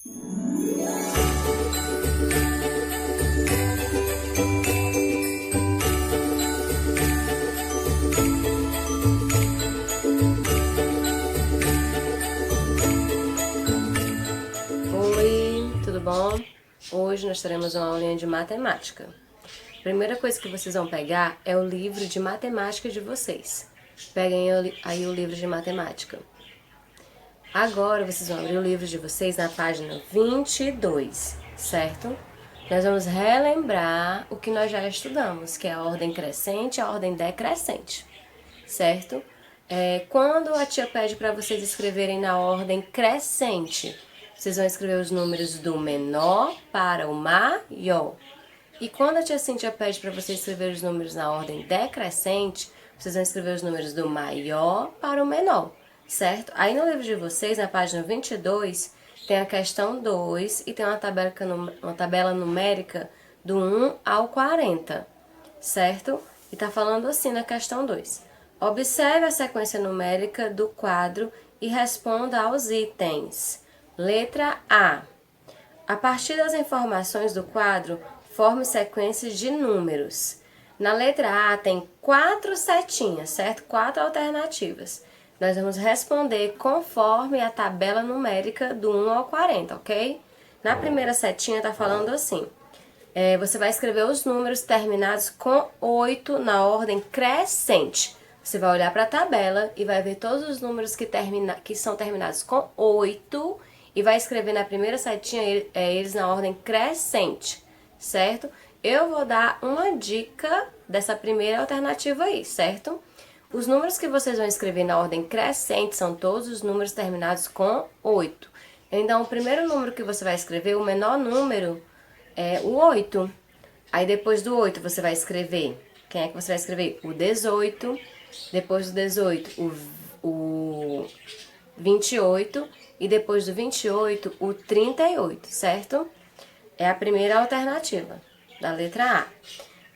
Oi, tudo bom? Hoje nós teremos uma aulinha de matemática. A primeira coisa que vocês vão pegar é o livro de matemática de vocês. Peguem aí o livro de matemática. Agora vocês vão abrir o livro de vocês na página 22, certo? Nós vamos relembrar o que nós já estudamos, que é a ordem crescente e a ordem decrescente, certo? Quando a tia pede para vocês escreverem na ordem crescente, vocês vão escrever os números do menor para o maior. E quando a tia Cíntia pede para vocês escrever os números na ordem decrescente, vocês vão escrever os números do maior para o menor, certo? Aí no livro de vocês, na página 22, tem a questão 2 e tem uma tabela numérica do 1 ao 40, certo? E tá falando assim na questão 2. Observe a sequência numérica do quadro e responda aos itens. Letra A. A partir das informações do quadro, forme sequências de números. Na letra A tem 4 setinhas, certo? 4 alternativas. Nós vamos responder conforme a tabela numérica do 1 ao 40, ok? Na primeira setinha tá falando assim. Você vai escrever os números terminados com 8 na ordem crescente. Você vai olhar para a tabela e vai ver todos os números que são terminados com 8 e vai escrever na primeira setinha eles na ordem crescente, certo? Eu vou dar uma dica dessa primeira alternativa aí, certo? Os números que vocês vão escrever na ordem crescente são todos os números terminados com 8. Então, o primeiro número que você vai escrever, o menor número, é o 8. Aí, depois do 8, você vai escrever... Quem é que você vai escrever? O 18. Depois do 18, o 28. E depois do 28, o 38, certo? É a primeira alternativa da letra A.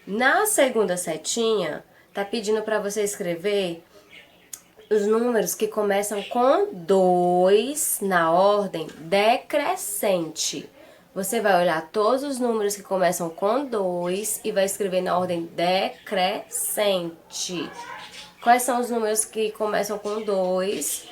Na segunda setinha, tá pedindo para você escrever os números que começam com 2 na ordem decrescente. Você vai olhar todos os números que começam com 2 e vai escrever na ordem decrescente. Quais são os números que começam com 2?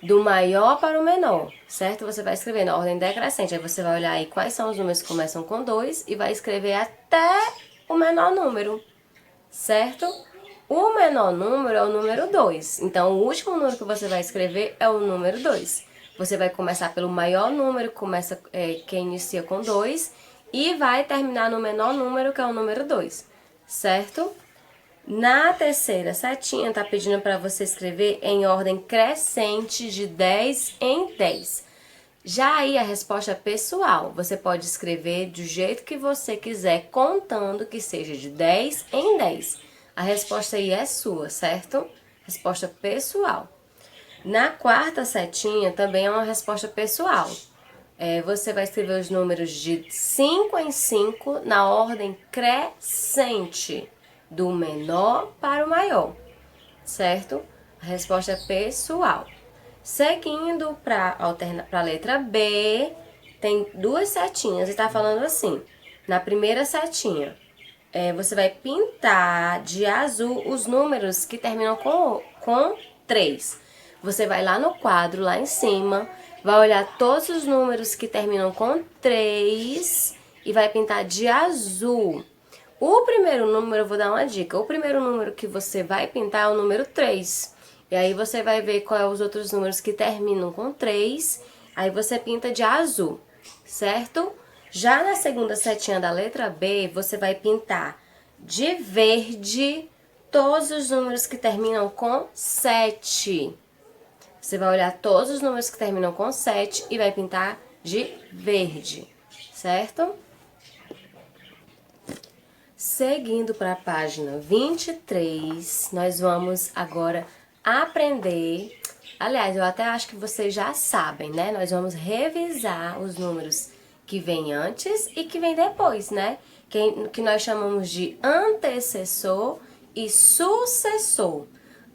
Do maior para o menor, certo? Você vai escrever na ordem decrescente. Aí você vai olhar aí quais são os números que começam com 2 e vai escrever até o menor número, certo? O menor número é o número 2. Então, o último número que você vai escrever é o número 2. Você vai começar pelo maior número, que inicia com 2, e vai terminar no menor número, que é o número 2, certo? Na terceira setinha, tá pedindo para você escrever em ordem crescente de 10 em 10. Já aí a resposta é pessoal. Você pode escrever do jeito que você quiser, contando que seja de 10 em 10. A resposta aí é sua, certo? Resposta pessoal. Na quarta setinha também é uma resposta pessoal. Você vai escrever os números de 5 em 5 na ordem crescente, do menor para o maior, certo? A resposta é pessoal. Seguindo para a letra B, tem 2 setinhas e tá falando assim. Na primeira setinha, você vai pintar de azul os números que terminam com 3. Você vai lá no quadro, lá em cima, vai olhar todos os números que terminam com 3 e vai pintar de azul. O primeiro número, eu vou dar uma dica, o primeiro número que você vai pintar é o número 3. E aí você vai ver quais são os outros números que terminam com 3, aí você pinta de azul, certo? Já na segunda setinha da letra B, você vai pintar de verde todos os números que terminam com 7. Você vai olhar todos os números que terminam com 7 e vai pintar de verde, certo? Seguindo para a página 23, nós vamos agora aprender... Aliás, eu até acho que vocês já sabem, né? Nós vamos revisar os números que vêm antes e que vêm depois, né? Que nós chamamos de antecessor e sucessor.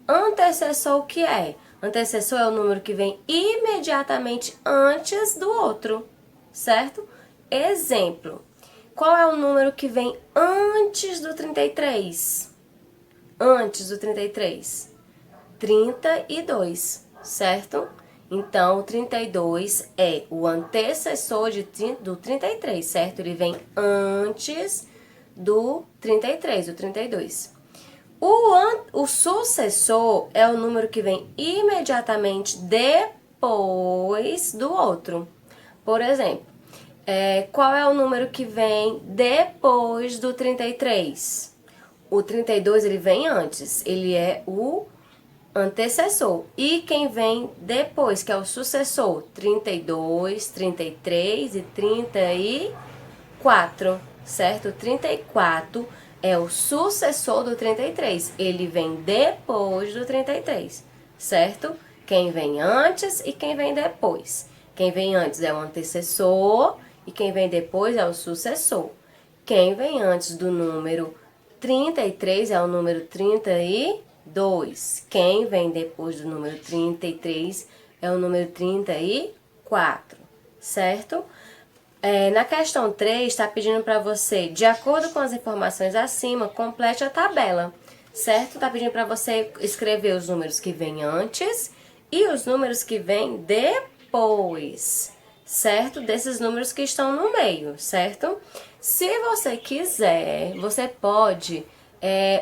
Antecessor o que é? Antecessor é o número que vem imediatamente antes do outro, certo? Exemplo. Qual é o número que vem antes do 33? Antes do 33? 32, certo? Então, o 32 é o antecessor do 33, certo? Ele vem antes do 33, o 32. O sucessor é o número que vem imediatamente depois do outro. Por exemplo, qual é o número que vem depois do 33? O 32 ele vem antes, ele é o antecessor. E quem vem depois, que é o sucessor? 32, 33 e 34, certo? O 34 é o sucessor do 33. Ele vem depois do 33, certo? Quem vem antes e quem vem depois. Quem vem antes é o antecessor e quem vem depois é o sucessor. Quem vem antes do número 33 é o número 32. Quem vem depois do número 33 é o número 34, certo? Na questão 3, está pedindo para você, de acordo com as informações acima, complete a tabela, certo? Está pedindo para você escrever os números que vêm antes e os números que vêm depois, certo? Desses números que estão no meio, certo? Se você quiser, você pode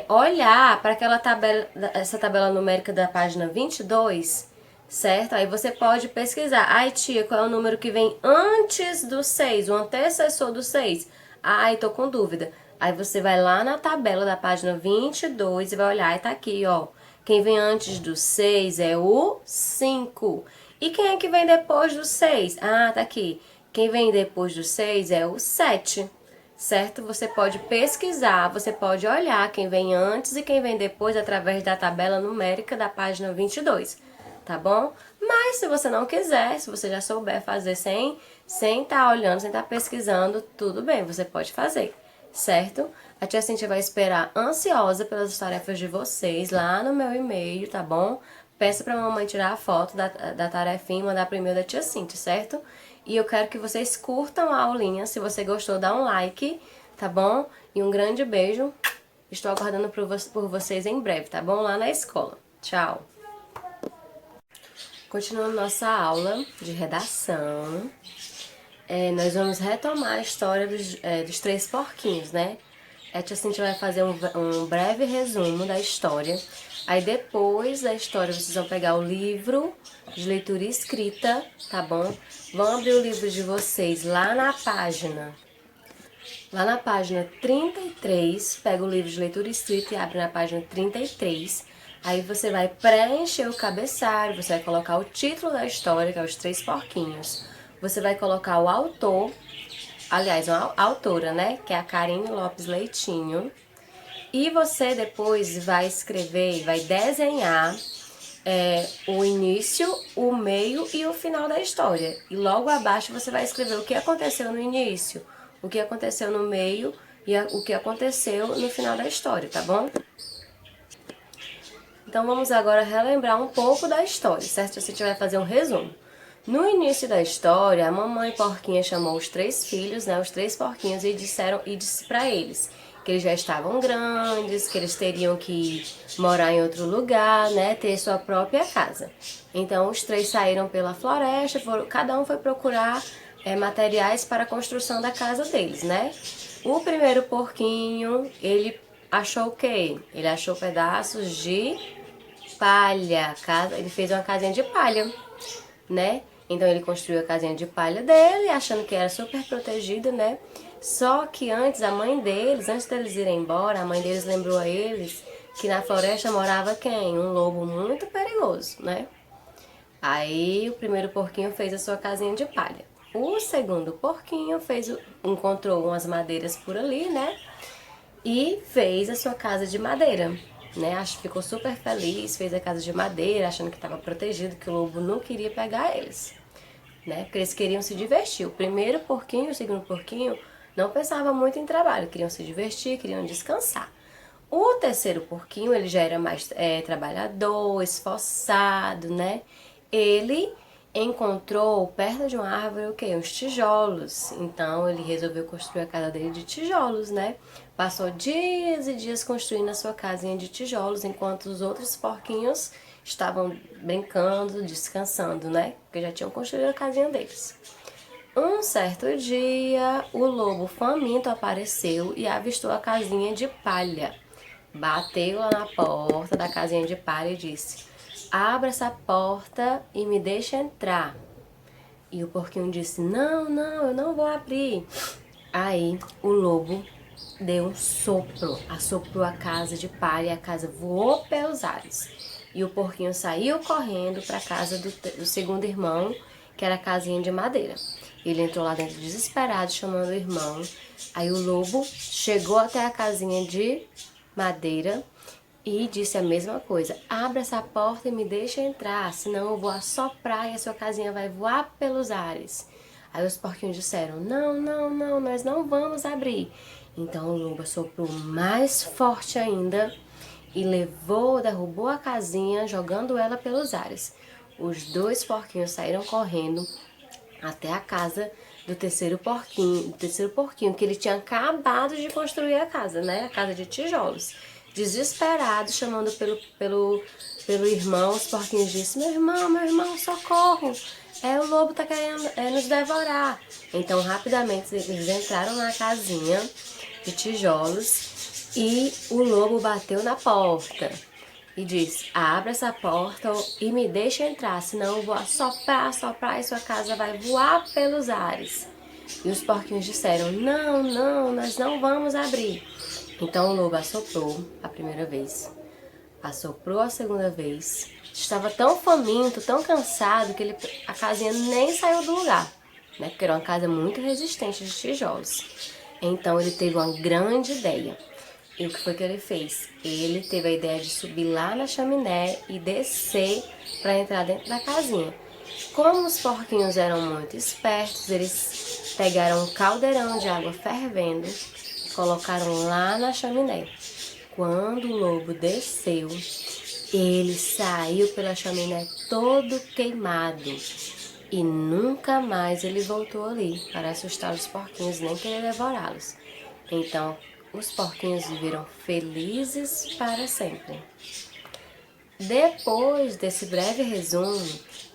olhar para aquela tabela, essa tabela numérica da página 22, certo? Aí você pode pesquisar. Ai, tia, qual é o número que vem antes do 6, o antecessor do 6? Ai, tô com dúvida. Aí você vai lá na tabela da página 22 e vai olhar, e tá aqui, ó. Quem vem antes do 6 é o 5. E quem é que vem depois do 6? Ah, tá aqui. Quem vem depois do 6 é o 7. Certo? Você pode pesquisar, você pode olhar quem vem antes e quem vem depois através da tabela numérica da página 22, tá bom? Mas se você não quiser, se você já souber fazer sem estar olhando, sem estar pesquisando, tudo bem, você pode fazer, certo? A tia Cíntia vai esperar ansiosa pelas tarefas de vocês lá no meu e-mail, tá bom? Peça pra mamãe tirar a foto da tarefinha e mandar pro e-mail da tia Cíntia, certo? E eu quero que vocês curtam a aulinha. Se você gostou, dá um like, tá bom? E um grande beijo. Estou aguardando por vocês em breve, tá bom? Lá na escola. Tchau! Continuando nossa aula de redação, nós vamos retomar a história dos três porquinhos, né? A tia Cintia vai fazer um breve resumo da história. Aí depois da história vocês vão pegar o livro de leitura escrita, tá bom? Vão abrir o livro de vocês lá na página 33, pega o livro de leitura escrita e abre na página 33. Aí você vai preencher o cabeçalho, você vai colocar o título da história, que é Os Três Porquinhos. Você vai colocar o autor, aliás, a autora, né, que é a Karine Lopes Leitinho. E você depois vai escrever, vai desenhar o início, o meio e o final da história. E logo abaixo você vai escrever o que aconteceu no início, o que aconteceu no meio e o que aconteceu no final da história, tá bom? Então vamos agora relembrar um pouco da história, certo? Você vai fazer um resumo. No início da história, a mamãe porquinha chamou os três filhos, né, os três porquinhos, e disse para eles que eles já estavam grandes, que eles teriam que morar em outro lugar, né, ter sua própria casa. Então os três saíram pela floresta, cada um foi procurar materiais para a construção da casa deles, né? O primeiro porquinho, ele achou o quê? Ele achou pedaços de palha, ele fez uma casinha de palha, né? Então ele construiu a casinha de palha dele, achando que era super protegido, né? Só que antes antes deles irem embora, a mãe deles lembrou a eles que na floresta morava quem? Um lobo muito perigoso, né? Aí o primeiro porquinho fez a sua casinha de palha. O segundo porquinho encontrou umas madeiras por ali, né? E fez a sua casa de madeira, né? Ficou super feliz, fez a casa de madeira, achando que estava protegido, que o lobo não queria pegar eles, né? Porque eles queriam se divertir. O primeiro porquinho e o segundo porquinho não pensavam muito em trabalho, queriam se divertir, queriam descansar. O terceiro porquinho, ele já era mais trabalhador, esforçado, né? Ele encontrou perto de uma árvore o quê? Uns tijolos. Então ele resolveu construir a casa dele de tijolos, né? Passou dias e dias construindo a sua casinha de tijolos, enquanto os outros porquinhos estavam brincando, descansando, né? Porque já tinham construído a casinha deles. Um certo dia, o lobo faminto apareceu e avistou a casinha de palha. Bateu lá na porta da casinha de palha e disse: abra essa porta e me deixa entrar. E o porquinho disse: não, não, eu não vou abrir. Aí o lobo deu um sopro, assoprou a casa de palha e a casa voou pelos ares. E o porquinho saiu correndo para a casa do segundo irmão, que era a casinha de madeira. Ele entrou lá dentro desesperado, chamando o irmão. Aí o lobo chegou até a casinha de madeira e disse a mesma coisa: abra essa porta e me deixa entrar, senão eu vou assoprar e a sua casinha vai voar pelos ares. Aí os porquinhos disseram: não, não, não, nós não vamos abrir. Então o lobo assoprou mais forte ainda e derrubou a casinha, jogando ela pelos ares. Os dois porquinhos saíram correndo até a casa do terceiro porquinho, que ele tinha acabado de construir a casa, né? A casa de tijolos. Desesperado, chamando pelo irmão, os porquinhos disseram: meu irmão, socorro! O lobo tá querendo nos devorar. Então, rapidamente, eles entraram na casinha de tijolos e o lobo bateu na porta e disse: abra essa porta e me deixa entrar, senão eu vou assoprar e sua casa vai voar pelos ares. E os porquinhos disseram: não, não, nós não vamos abrir. Então o lobo assoprou a primeira vez, assoprou a segunda vez. Estava tão faminto, tão cansado, que a casinha nem saiu do lugar, né? Porque era uma casa muito resistente de tijolos. Então ele teve uma grande ideia. E o que foi que ele fez? Ele teve a ideia de subir lá na chaminé e descer para entrar dentro da casinha. Como os porquinhos eram muito espertos, eles pegaram um caldeirão de água fervendo e colocaram lá na chaminé. Quando o lobo desceu, ele saiu pela chaminé todo queimado. E nunca mais ele voltou ali para assustar os porquinhos nem querer devorá-los. Então, os porquinhos viveram felizes para sempre. Depois desse breve resumo,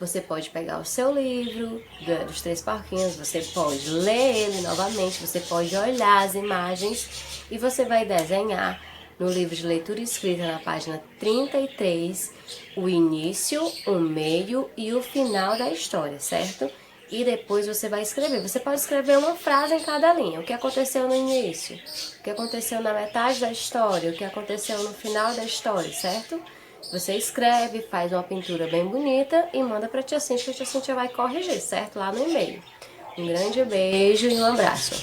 você pode pegar o seu livro dos Três Porquinhos, você pode ler ele novamente, você pode olhar as imagens e você vai desenhar no livro de leitura escrita na página 33 o início, o meio e o final da história, certo? E depois você vai escrever. Você pode escrever uma frase em cada linha. O que aconteceu no início, o que aconteceu na metade da história, o que aconteceu no final da história, certo? Você escreve, faz uma pintura bem bonita e manda para a tia Cíntia, que a tia Cíntia vai corrigir, certo? Lá no e-mail. Um grande beijo e um abraço.